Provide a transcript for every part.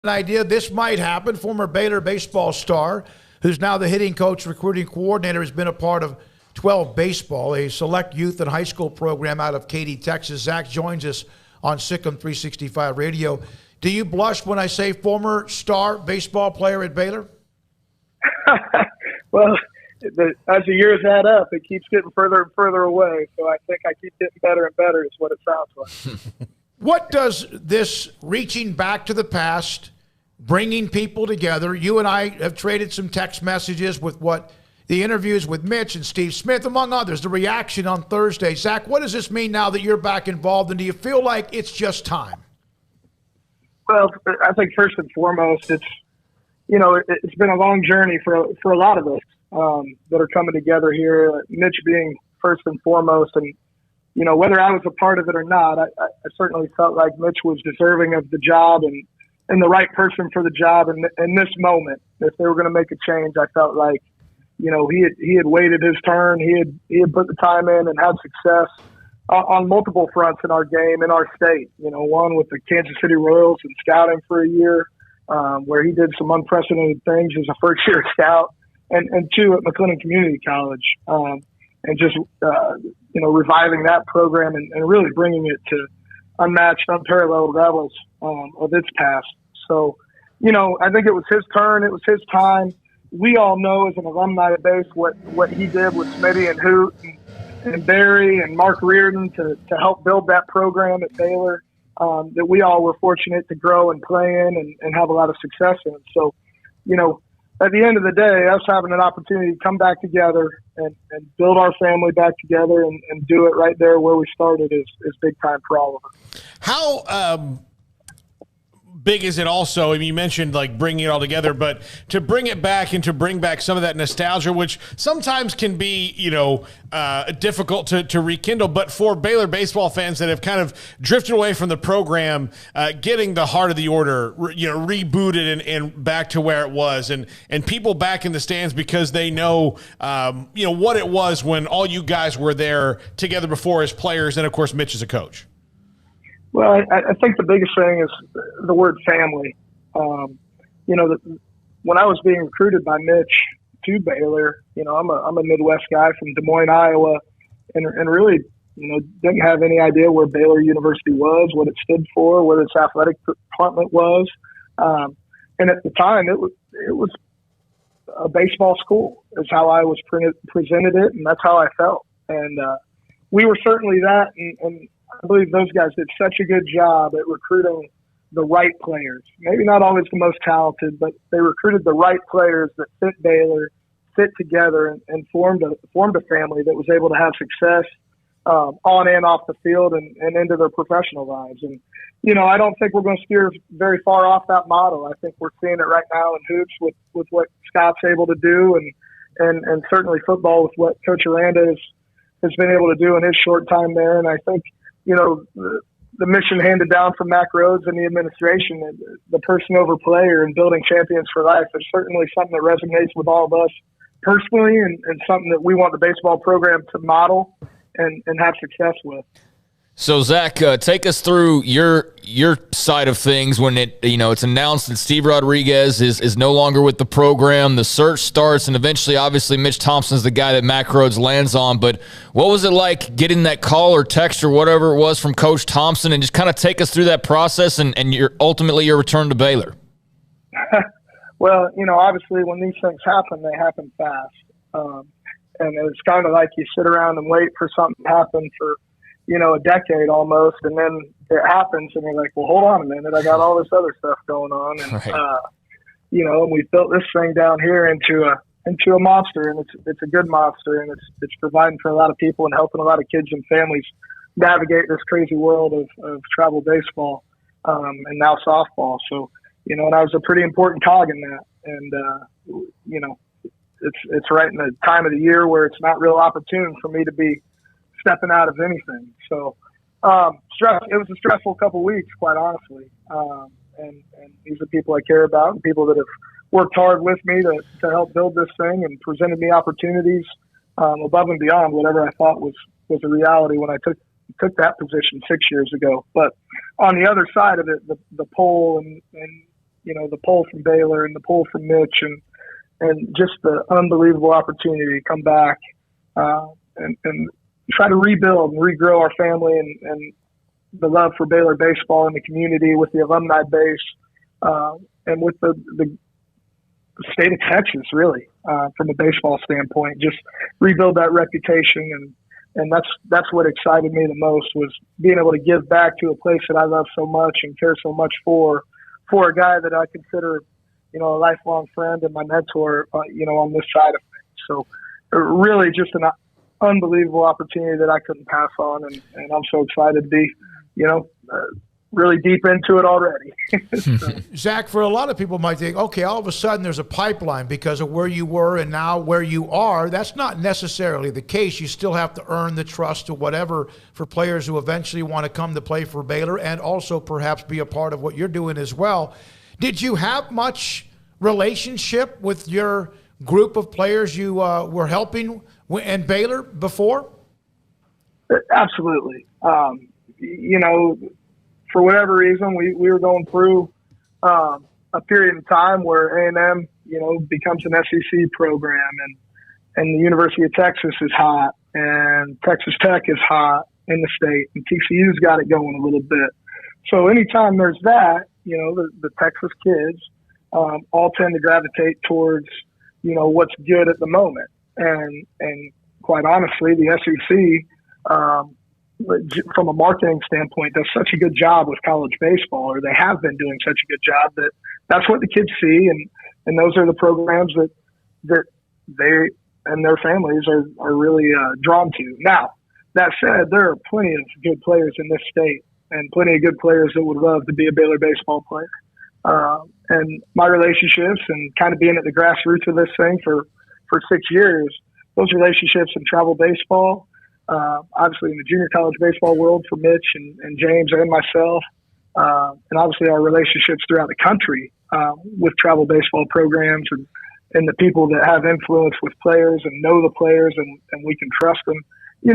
an idea this might happen. Former Baylor baseball star, who's now the hitting coach, recruiting coordinator, has been a part of 12 Baseball, a select youth and high school program out of Katy, Texas. Zach joins us on Sic'Em 365 Radio. Do you blush when I say former star baseball player at Baylor? Well, as the years add up, it keeps getting further and further away. So I think I keep getting better and better is what it sounds like. What does this reaching back to the past, bringing people together, you and I have traded some text messages with what the interviews with Mitch and Steve Smith, among others, the reaction on Thursday. Zach, what does this mean now that you're back involved, and do you feel like it's just time? Well, I think first and foremost, it's been a long journey for a lot of us that are coming together here. Mitch being first and foremost, and whether I was a part of it or not, I certainly felt like Mitch was deserving of the job and the right person for the job. And in this moment, if they were going to make a change, I felt like he had waited his turn. He had put the time in and had success on multiple fronts in our game, in our state. One with the Kansas City Royals and scouting for a year, where he did some unprecedented things as a first-year scout, and two at McLennan Community College, and just reviving that program and really bringing it to unmatched, unparalleled levels of its past. So, I think it was his turn. It was his time. We all know as an alumni base what he did with Smitty and Hoot and Barry and Mark Reardon to help build that program at Baylor, that we all were fortunate to grow and play in and have a lot of success in. So, at the end of the day, us having an opportunity to come back together and build our family back together and do it right there where we started is big time for all of us. How big is it also? I mean, you mentioned like bringing it all together, but to bring it back and to bring back some of that nostalgia, which sometimes can be, difficult to rekindle, but for Baylor baseball fans that have kind of drifted away from the program, getting the heart of the order, rebooted and back to where it was, and people back in the stands because they know, what it was when all you guys were there together before as players, and of course, Mitch as a coach. Well, I think the biggest thing is the word family. When I was being recruited by Mitch to Baylor, I'm a Midwest guy from Des Moines, Iowa, and really, didn't have any idea where Baylor University was, what it stood for, what its athletic department was. And at the time, it was a baseball school is how I was presented it, and that's how I felt. And we were certainly that, and I believe those guys did such a good job at recruiting the right players. Maybe not always the most talented, but they recruited the right players that fit Baylor, fit together, and formed a family that was able to have success on and off the field and into their professional lives. And, I don't think we're going to steer very far off that model. I think we're seeing it right now in hoops with what Scott's able to do and certainly football with what Coach Aranda has been able to do in his short time there. And I think, the mission handed down from Mac Rhodes and the administration, the person over player and building champions for life, is certainly something that resonates with all of us personally and something that we want the baseball program to model and have success with. So, Zach, take us through your side of things when it's announced that Steve Rodriguez is no longer with the program. The search starts, and eventually, obviously, Mitch Thompson is the guy that Mac Rhodes lands on. But what was it like getting that call or text or whatever it was from Coach Thompson, and just kind of take us through that process and ultimately your return to Baylor? Well, obviously, when these things happen, they happen fast. And it's kind of like you sit around and wait for something to happen for a decade almost, and then it happens, and you're like, well, hold on a minute, I got all this other stuff going on, and right. And we built this thing down here into a monster, and it's a good monster, and it's providing for a lot of people and helping a lot of kids and families navigate this crazy world of travel baseball and now softball. So, and I was a pretty important cog in that, and it's right in the time of the year where it's not real opportune for me to be stepping out of anything. So it was a stressful couple of weeks, quite honestly. And these are people I care about and people that have worked hard with me to help build this thing and presented me opportunities above and beyond whatever I thought was a reality when I took that position 6 years ago. But on the other side of it, the pull and the pull from Baylor and the pull from Mitch and just the unbelievable opportunity to come back and try to rebuild and regrow our family and the love for Baylor baseball in the community with the alumni base and with the state of Texas, really, from a baseball standpoint. Just rebuild that reputation, and that's what excited me the most, was being able to give back to a place that I love so much and care so much for a guy that I consider, a lifelong friend and my mentor, on this side of things. So really just an unbelievable opportunity that I couldn't pass on, and I'm so excited to be, really deep into it already. So. Zach, for a lot of people might think, okay, all of a sudden there's a pipeline because of where you were and now where you are. That's not necessarily the case. You still have to earn the trust or whatever for players who eventually want to come to play for Baylor and also perhaps be a part of what you're doing as well. Did you have much relationship with your group of players you were helping in Baylor before? Absolutely. For whatever reason, we were going through a period of time where A&M, becomes an SEC program, and the University of Texas is hot, and Texas Tech is hot in the state, and TCU's got it going a little bit. So anytime there's that, the Texas kids all tend to gravitate towards, what's good at the moment. And quite honestly, the SEC, from a marketing standpoint, does such a good job with college baseball, or they have been doing such a good job, that that's what the kids see, and those are the programs that they and their families are really drawn to. Now, that said, there are plenty of good players in this state, and plenty of good players that would love to be a Baylor baseball player. And my relationships and kind of being at the grassroots of this thing for 6 years, those relationships in travel baseball, obviously in the junior college baseball world for Mitch and James and myself, and obviously our relationships throughout the country with travel baseball programs and the people that have influence with players and know the players and we can trust them.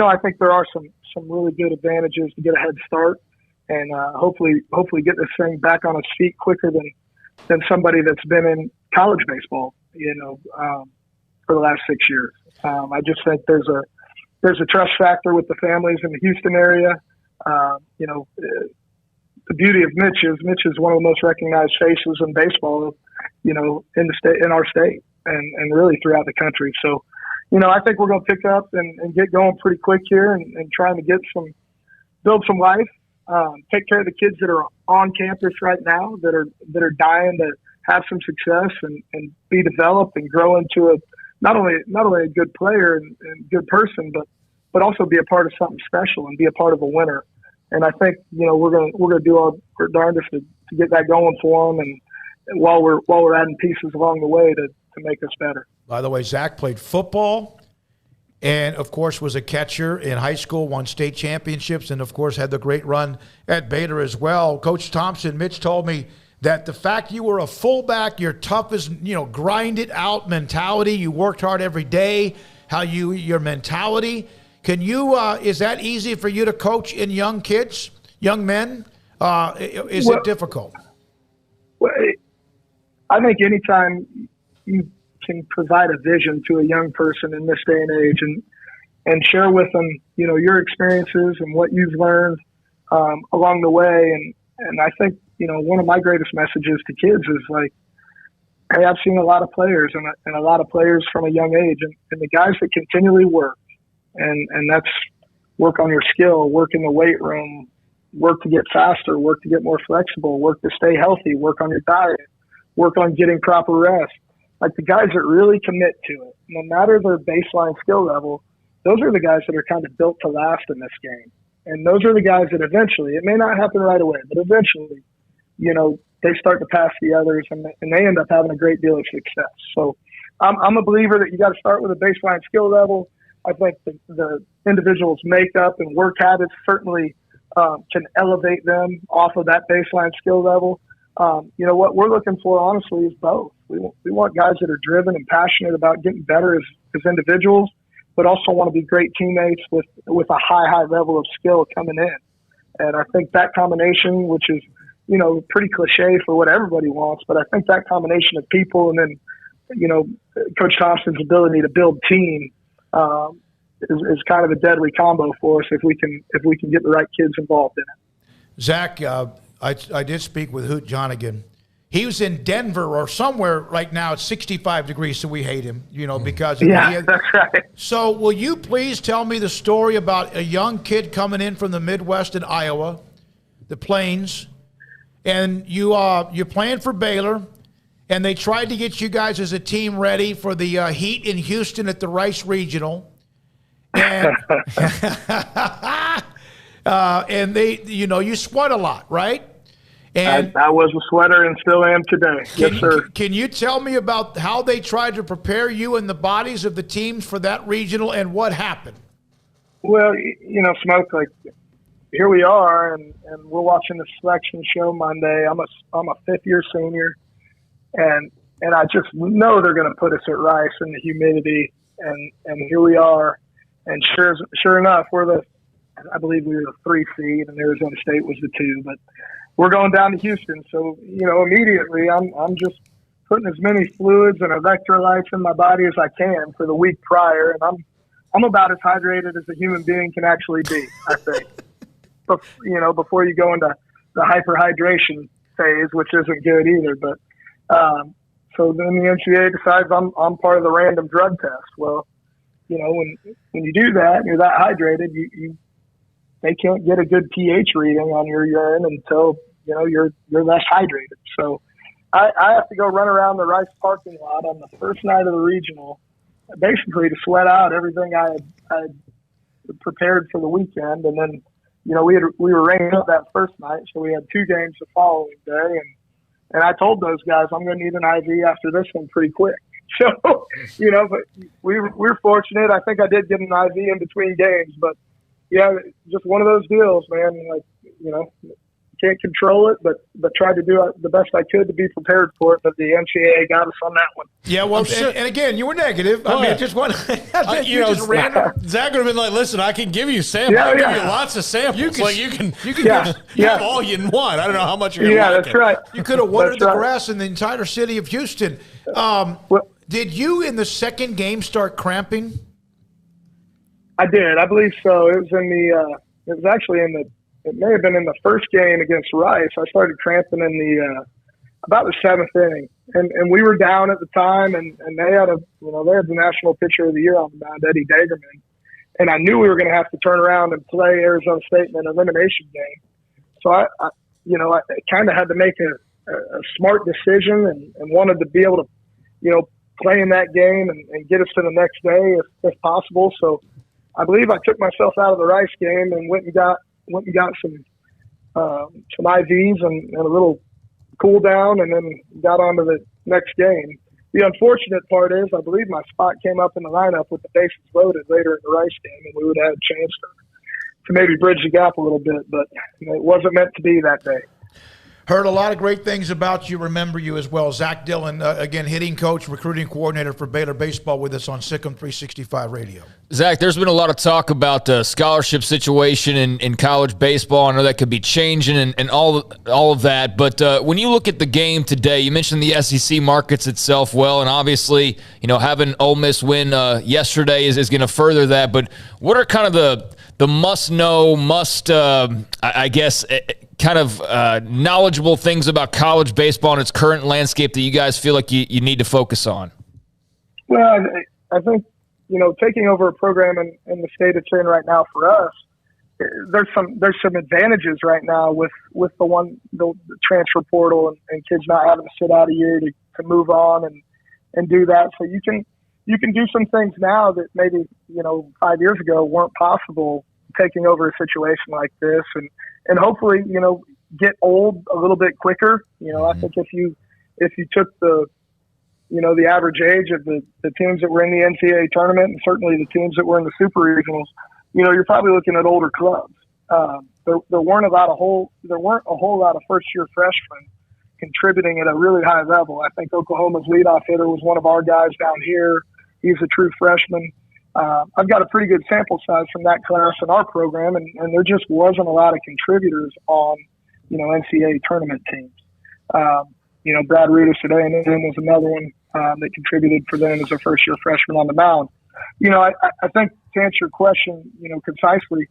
I think there are some really good advantages to get a head start and hopefully get this thing back on its feet quicker than somebody that's been in college baseball, for the last 6 years. I just think there's a trust factor with the families in the Houston area. The beauty of Mitch is one of the most recognized faces in baseball, in the state, in our state, and really throughout the country. So, I think we're going to pick up and get going pretty quick here and trying to build some life, take care of the kids that are on campus right now that are dying to have some success and be developed and grow into not only a good player and good person, but also be a part of something special and be a part of a winner. And I think, we're gonna do our darndest to get that going for them, and while we're adding pieces along the way to make us better. By the way, Zach played football and, of course, was a catcher in high school, won state championships, and, of course, had the great run at Baylor as well. Coach Thompson, Mitch told me that the fact you were a fullback, your tough as, grind it out mentality, you worked hard every day, your mentality. Can you, is that easy for you to coach in young kids, young men? Is it difficult? Well, I think anytime you can provide a vision to a young person in this day and age and share with them, your experiences and what you've learned along the way. And I think, one of my greatest messages to kids is like, hey, I've seen a lot of players and a lot of players from a young age, and the guys that continually work, and that's work on your skill, work in the weight room, work to get faster, work to get more flexible, work to stay healthy, work on your diet, work on getting proper rest. Like the guys that really commit to it, no matter their baseline skill level, those are the guys that are kind of built to last in this game. And those are the guys that eventually, it may not happen right away, but eventually, they start to pass the others and they end up having a great deal of success. So I'm a believer that you got to start with a baseline skill level. I think the individual's makeup and work habits certainly can elevate them off of that baseline skill level. What we're looking for, honestly, is both. We want guys that are driven and passionate about getting better as individuals, but also want to be great teammates with a high level of skill coming in. And I think that combination, which is pretty cliche for what everybody wants. But I think that combination of people and then, Coach Thompson's ability to build team is kind of a deadly combo for us if we can get the right kids involved in it. Zach, I did speak with Hoot Jonigan. He was in Denver or somewhere right now. It's 65 degrees, so we hate him, because that's right. So will you please tell me the story about a young kid coming in from the Midwest in Iowa, the Plains, and you're playing for Baylor, and they tried to get you guys as a team ready for the Heat in Houston at the Rice Regional, and and they, you sweat a lot, right? And I was a sweater and still am today. Yes, sir. Can you tell me about how they tried to prepare you and the bodies of the teams for that regional and what happened? Well, Smoke, like, here we are, and we're watching the selection show Monday. I'm a fifth-year senior, and I just know they're going to put us at Rice in the humidity, and here we are. And sure enough, I believe we were the 3 seed, and Arizona State was the 2, but we're going down to Houston. So, immediately I'm just putting as many fluids and electrolytes in my body as I can for the week prior. And I'm about as hydrated as a human being can actually be, I think. But, before you go into the hyperhydration phase, which isn't good either. But, so then the NCAA decides I'm part of the random drug test. Well, when you do that and you're that hydrated, they can't get a good pH reading on your urine until you're less hydrated. So I have to go run around the Rice parking lot on the first night of the regional, basically to sweat out everything I had prepared for the weekend. And then we were rained out that first night, so we had 2 games the following day. And I told those guys I'm going to need an IV after this one pretty quick. So but we're fortunate. I think I did get an IV in between games, but. Yeah, just one of those deals, man. Like, can't control it, but tried to do the best I could to be prepared for it. But the NCAA got us on that one. Yeah, well, and again, you were negative. I mean, just one. Just random. Zach would have been like, "Listen, I can give you samples. I can give you lots of samples. You can have all you want. I don't know how much you're going to like that's right. You could have watered the grass in the entire city of Houston. Did you in the second game start cramping? I did. I believe so. It was actually it may have been in the first game against Rice. I started cramping in about the 7th inning, and we were down at the time, and they had the national pitcher of the year on the mound, Eddie Dagerman, and I knew we were going to have to turn around and play Arizona State in an elimination game. So I kind of had to make a smart decision and wanted to be able to, play in that game and get us to the next day if possible. So I believe I took myself out of the Rice game and went and got some IVs and a little cool down, and then got on to the next game. The unfortunate part is I believe my spot came up in the lineup with the bases loaded later in the Rice game, and we would have had a chance to maybe bridge the gap a little bit, but it wasn't meant to be that day. Heard a lot of great things about you. Remember you as well. Zach Dillon, again, hitting coach, recruiting coordinator for Baylor Baseball with us on Sic'Em 365 Radio. Zach, there's been a lot of talk about the scholarship situation in college baseball. I know that could be changing and all of that. But when you look at the game today, you mentioned the SEC markets itself well, and obviously, having Ole Miss win yesterday is going to further that. But what are kind of the must-know, knowledgeable things about college baseball and its current landscape that you guys feel like you need to focus on? Well, I think, taking over a program in the state it's in right now for us, there's some advantages right now with the transfer portal and kids not having to sit out a year to move on and do that. So you can do some things now that maybe, 5 years ago weren't possible, taking over a situation like this and hopefully, get old a little bit quicker. I think if you took the average age of the teams that were in the NCAA tournament and certainly the teams that were in the super regionals, you're probably looking at older clubs. There weren't a whole lot of first year freshmen contributing at a really high level. I think Oklahoma's leadoff hitter was one of our guys down here. He's a true freshman. I've got a pretty good sample size from that class in our program, and there just wasn't a lot of contributors on NCAA tournament teams. Brad Rudis today, and then was another one that contributed for them as a first-year freshman on the mound. I think to answer your question, concisely,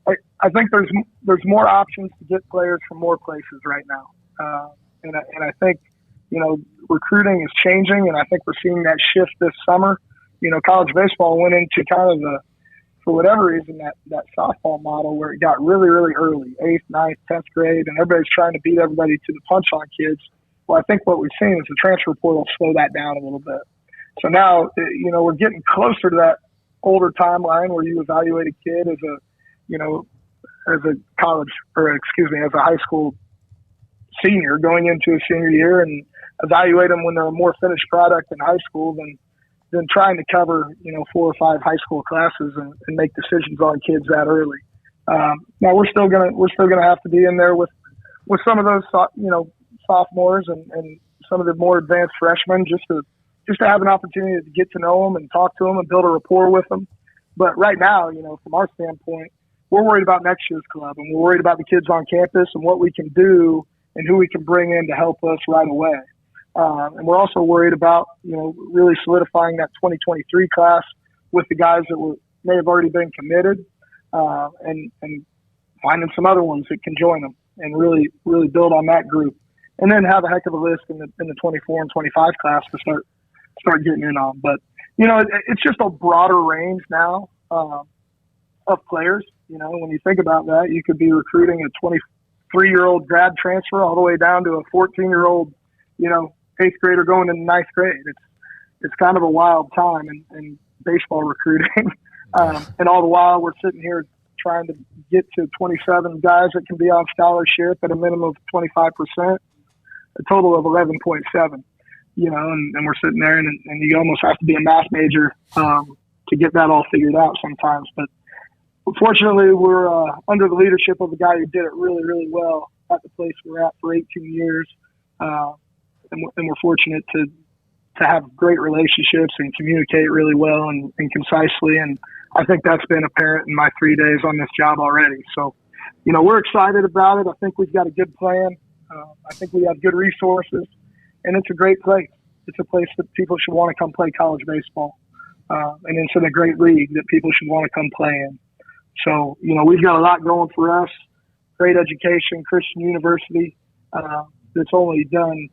I think there's more options to get players from more places right now, and I think recruiting is changing, and I think we're seeing that shift this summer. College baseball went into kind of for whatever reason, that softball model where it got really, really early, 8th, 9th, 10th grade, and everybody's trying to beat everybody to the punch on kids. Well, I think what we've seen is the transfer portal slow that down a little bit. So now, we're getting closer to that older timeline where you evaluate a kid as a high school senior going into a senior year and evaluate them when they're a more finished product in high school than trying to cover, 4 or 5 high school classes and make decisions on kids that early. Now we're still gonna have to be in there with some of those, sophomores and some of the more advanced freshmen just to have an opportunity to get to know them and talk to them and build a rapport with them. But right now, from our standpoint, we're worried about next year's club, and we're worried about the kids on campus and what we can do and who we can bring in to help us right away. And we're also worried about, really solidifying that 2023 class with the guys that may have already been committed, and finding some other ones that can join them and really, really build on that group. And then have a heck of a list in the 24 and 25 class to start getting in on. But, it's just a broader range now of players. When you think about that, you could be recruiting a 23-year-old grad transfer all the way down to a 14-year-old, 8th grader going into 9th grade. It's kind of a wild time in baseball recruiting. And all the while we're sitting here trying to get to 27 guys that can be on scholarship at a minimum of 25%, a total of 11.7, and we're sitting there and you almost have to be a math major to get that all figured out sometimes. But fortunately, we're under the leadership of a guy who did it really, really well at the place we're at for 18 years. And we're fortunate to have great relationships and communicate really well and concisely. And I think that's been apparent in my 3 days on this job already. So, we're excited about it. I think we've got a good plan. I think we have good resources, and it's a great place. It's a place that people should want to come play college baseball. And it's in a great league that people should want to come play in. So, we've got a lot going for us. Great education, Christian university, that's only done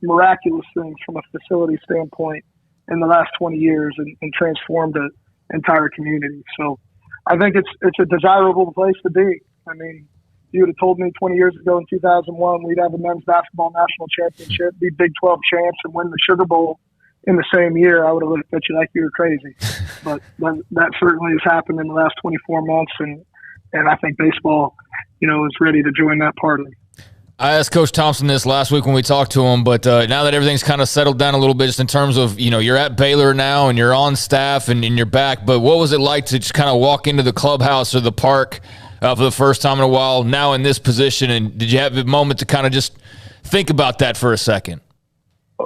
miraculous things from a facility standpoint in the last 20 years and transformed an entire community. So I think it's a desirable place to be. I mean, if you would have told me 20 years ago in 2001 we'd have a men's basketball national championship, be Big 12 champs, and win the Sugar Bowl in the same year, I would have looked at you like you were crazy. But that certainly has happened in the last 24 months, and I think baseball, is ready to join that party. I asked Coach Thompson this last week when we talked to him, but now that everything's kind of settled down a little bit, just in terms of, you're at Baylor now and you're on staff and you're back, but what was it like to just kind of walk into the clubhouse or the park for the first time in a while, now in this position, and did you have a moment to kind of just think about that for a second?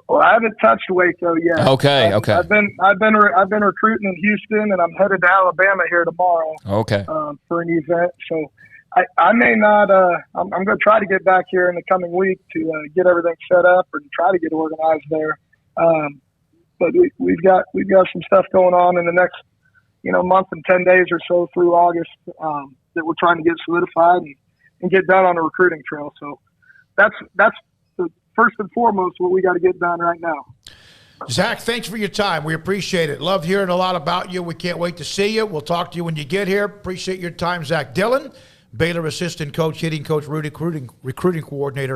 Well, I haven't touched Waco yet. Okay. I've been recruiting in Houston, and I'm headed to Alabama here tomorrow. Okay. For an event, so I may not. I'm going to try to get back here in the coming week to get everything set up and try to get organized there. But we've got some stuff going on in the next month and 10 days or so through August that we're trying to get solidified and get done on a recruiting trail. So that's the first and foremost what we got to get done right now. Zach, thanks for your time. We appreciate it. Love hearing a lot about you. We can't wait to see you. We'll talk to you when you get here. Appreciate your time, Zach Dillon, Baylor assistant coach, hitting coach, recruiting coordinator.